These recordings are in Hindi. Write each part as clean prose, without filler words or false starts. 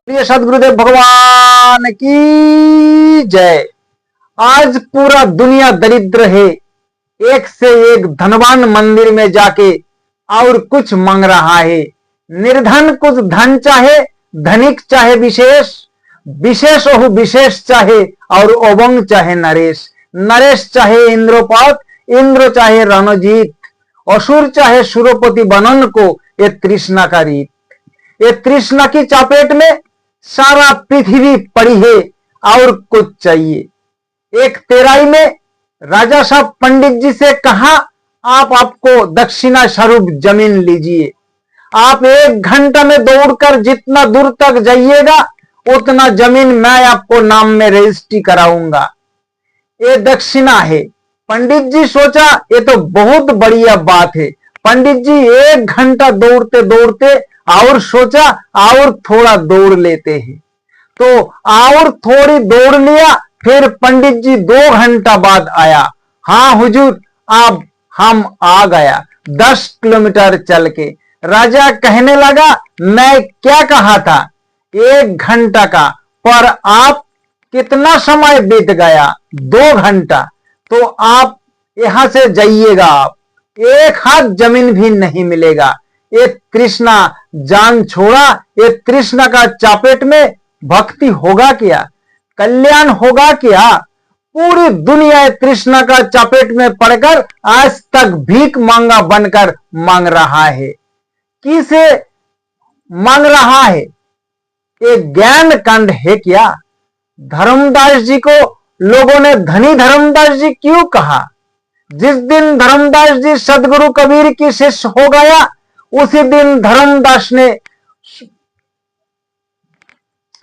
प्रिय सदगुरुदेव भगवान की जय। आज पूरा दुनिया दरिद्र है, एक से एक धनवान मंदिर में जाके और कुछ मांग रहा है। निर्धन कुछ धन चाहे, धनिक चाहे विशेष, विशेष ओहु विशेष चाहे और ओबंग चाहे नरेश, नरेश चाहे इंद्रपात, इंद्र चाहे रणजीत, असुर चाहे सुरपति बनन को ये तृष्णा का रीत। ये तृष्णा की चपेट में सारा पृथ्वी पड़ी है और कुछ चाहिए। एक तेराई में राजा साहब पंडित जी से कहा, आप आपको दक्षिणा स्वरूप जमीन लीजिए, आप 1 घंटा में दौड़कर जितना दूर तक जाइएगा उतना जमीन मैं आपको नाम में रजिस्ट्री कराऊंगा, ये दक्षिणा है। पंडित जी सोचा ये तो बहुत बढ़िया बात है। पंडित जी 1 घंटा दौड़ते दौड़ते और सोचा और थोड़ा दौड़ लेते हैं, तो और थोड़ी दौड़ लिया। फिर पंडित जी 2 घंटा बाद आया, हाँ हुजूर अब हम आ गया 10 किलोमीटर चल के। राजा कहने लगा, मैं क्या कहा था 1 घंटा का, पर आप कितना समय बीत गया 2 घंटा, तो आप यहां से जाइएगा, आप 1 हाथ जमीन भी नहीं मिलेगा। ये तृष्णा जान छोड़ा, ये तृष्णा का चपेट में भक्ति होगा क्या, कल्याण होगा क्या? पूरी दुनिया तृष्णा का चपेट में पड़कर आज तक भीख मांगा बनकर मांग रहा है। किसे मांग रहा है? ये ज्ञान कांड है क्या? धर्मदास जी को लोगों ने धनी धर्मदास जी क्यों कहा? जिस दिन धर्मदास जी सदगुरु कबीर की शिष्य हो गया, उसी दिन धर्मदास ने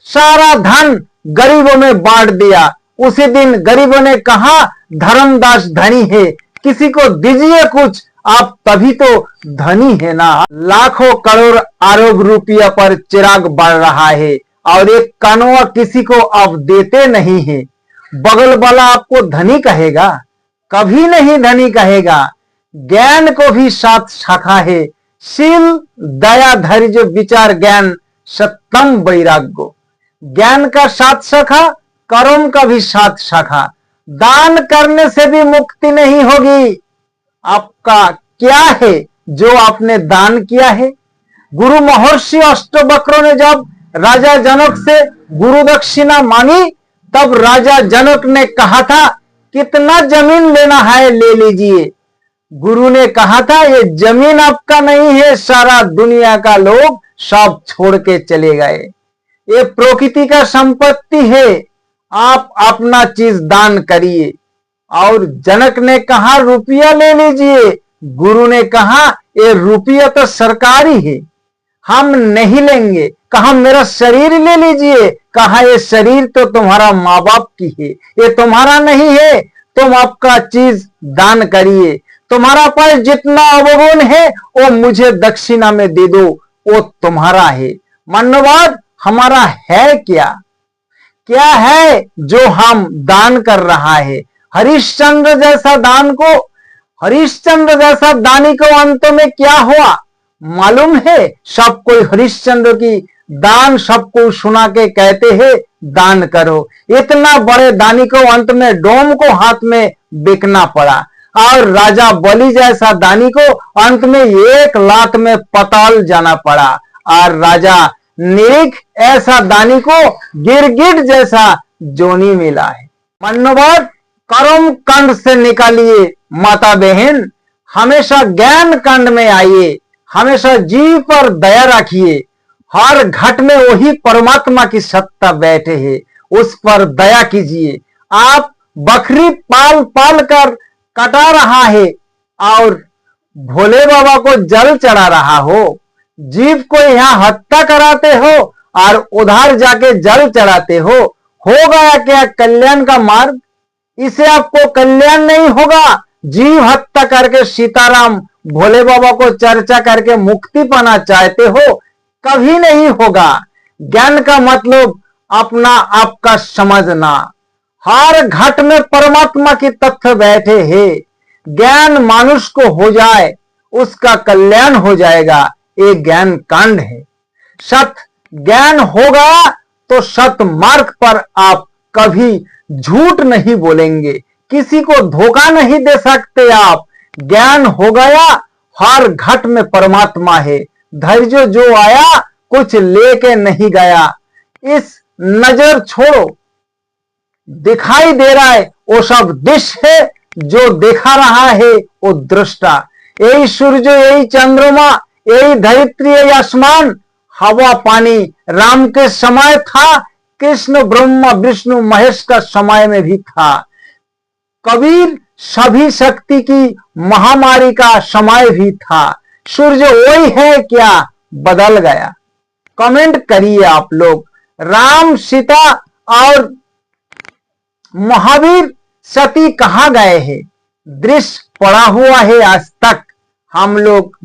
सारा धन गरीबों में बांट दिया। उसी दिन गरीबों ने कहा धर्मदास धनी है, किसी को दीजिए कुछ, आप तभी तो धनी है ना। लाखों करोड़ अरब रुपया पर चिराग बढ़ रहा है और एक कानवा किसी को आप देते नहीं है। बगल वाला आपको धनी कहेगा? कभी नहीं धनी कहेगा। ज्ञान को भी 7 शाखा है, शील दया धैर्य विचार ज्ञान सत्यम वैराग्य। ज्ञान का 7 शाखा, कर्म का भी 7 शाखा। दान करने से भी मुक्ति नहीं होगी। आपका क्या है जो आपने दान किया है? गुरु महर्षि अष्टवक्र ने जब राजा जनक से गुरु दक्षिणा मांगी, तब राजा जनक ने कहा था कितना जमीन लेना है ले लीजिए। गुरु ने कहा था ये जमीन आपका नहीं है, सारा दुनिया का लोग सब छोड़ के चले गए, ये प्रकृति का संपत्ति है, आप अपना चीज दान करिए। और जनक ने कहा रुपया ले लीजिए। गुरु ने कहा ये रुपया तो सरकारी है, हम नहीं लेंगे। कहा मेरा शरीर ले लीजिए। कहा ये शरीर तो तुम्हारा माँ बाप की है, ये तुम्हारा नहीं है, तुम आपका चीज दान करिए। तुम्हारा पास जितना अवगुण है वो मुझे दक्षिणा में दे दो, वो तुम्हारा है। मानववाद हमारा है क्या? क्या है जो हम दान कर रहा है? हरिश्चंद्र जैसा हरिश्चंद्र जैसा दानी को अंत में क्या हुआ मालूम है? सब कोई हरिश्चंद्र की दान सबको सुना के कहते हैं दान करो। इतना बड़े दानी को अंत में डोम को हाथ में बेचना पड़ा, और राजा बलि जैसा दानी को अंत में 1 लात में पताल जाना पड़ा, और राजा निरीख ऐसा दानी को गिरगिट जैसा जोनी मिला है। मन्नवाद कर्म कांड से निकालिए माता बहन, हमेशा ज्ञान कांड में आइए, हमेशा जीव पर दया रखिए। हर घट में वही परमात्मा की सत्ता बैठे है, उस पर दया कीजिए। आप बकरी पाल पाल कर कटा रहा है और भोले बाबा को जल चढ़ा रहा हो, जीव को यहाँ हत्या कराते हो और उधार जाके जल चढ़ाते हो गया क्या कल्याण का मार्ग? इसे आपको कल्याण नहीं होगा। जीव हत्या करके सीताराम भोले बाबा को चर्चा करके मुक्ति पाना चाहते हो, कभी नहीं होगा। ज्ञान का मतलब अपना आपका समझना। हर घट में परमात्मा की तथ्य बैठे हैं। ज्ञान मानुष को हो जाए उसका कल्याण हो जाएगा, ये ज्ञान कांड है। सत ज्ञान होगा तो सत मार्ग पर आप कभी झूठ नहीं बोलेंगे, किसी को धोखा नहीं दे सकते आप। ज्ञान हो गया, हर घट में परमात्मा है। धैर्य जो आया कुछ लेके नहीं गया। इस नजर छोड़ो, दिखाई दे रहा है वो सब दृश्य है, जो देखा रहा है वो दृष्टा। यही सूर्य, यही चंद्रमा, यही धरित्री, यही आसमान, हवा पानी राम के समय था, कृष्ण ब्रह्मा विष्णु महेश का समय में भी था। कबीर सभी शक्ति की महामारी का समय भी था। सूर्य वही है क्या बदल गया? कमेंट करिए आप लोग। राम सीता और महावीर सती कहां गए हैं? दृश्य पड़ा हुआ है आज तक। हम लोग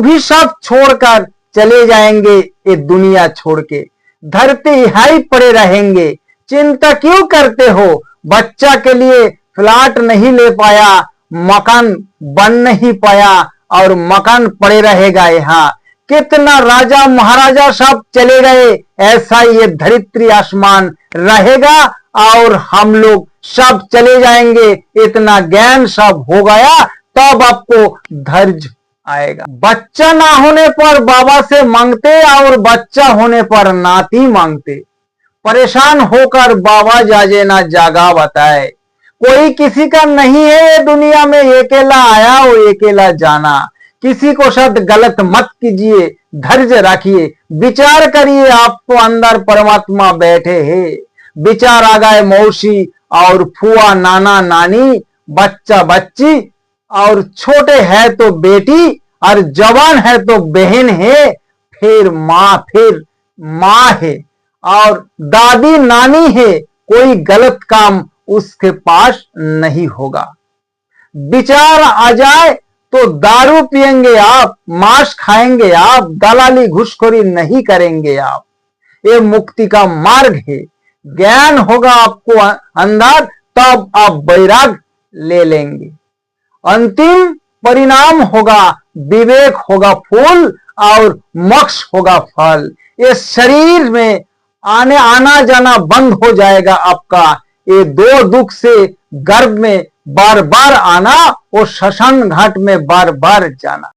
भी सब छोड़कर चले जाएंगे, ये दुनिया छोड़ के। धरती यहीं पड़े रहेंगे। चिंता क्यों करते हो? बच्चा के लिए फ्लैट नहीं ले पाया, मकान बन नहीं पाया और मकान पड़े रहेगा यहाँ। कितना राजा महाराजा सब चले गए, ऐसा ये धरित्री आसमान रहेगा और हम लोग सब चले जाएंगे। इतना ज्ञान सब हो गया तब आपको धैर्य आएगा। बच्चा ना होने पर बाबा से मांगते और बच्चा होने पर नाती मांगते। परेशान होकर बाबा जाजे ना जागा बताए। कोई किसी का नहीं है ये दुनिया में, अकेला आया वो अकेला जाना। किसी को साथ गलत मत कीजिए, धैर्य रखिए, विचार करिए, आपको अंदर परमात्मा बैठे हैं। विचार आ गए मौसी और फुआ नाना नानी, बच्चा बच्ची और छोटे है तो बेटी और जवान है तो बहन है, फिर माँ है और दादी नानी है। कोई गलत काम उसके पास नहीं होगा। विचार आ जाए तो दारू पिएंगे आप, मांस खाएंगे आप, दलाली घुसखोरी नहीं करेंगे आप। ये मुक्ति का मार्ग है। ज्ञान होगा आपको अंदर तब आप वैराग ले लेंगे। अंतिम परिणाम होगा विवेक होगा फूल और मोक्ष होगा फल। ये शरीर में आना जाना बंद हो जाएगा आपका। ये दो दुख से गर्भ में बार बार आना और श्मशान घाट में बार बार जाना।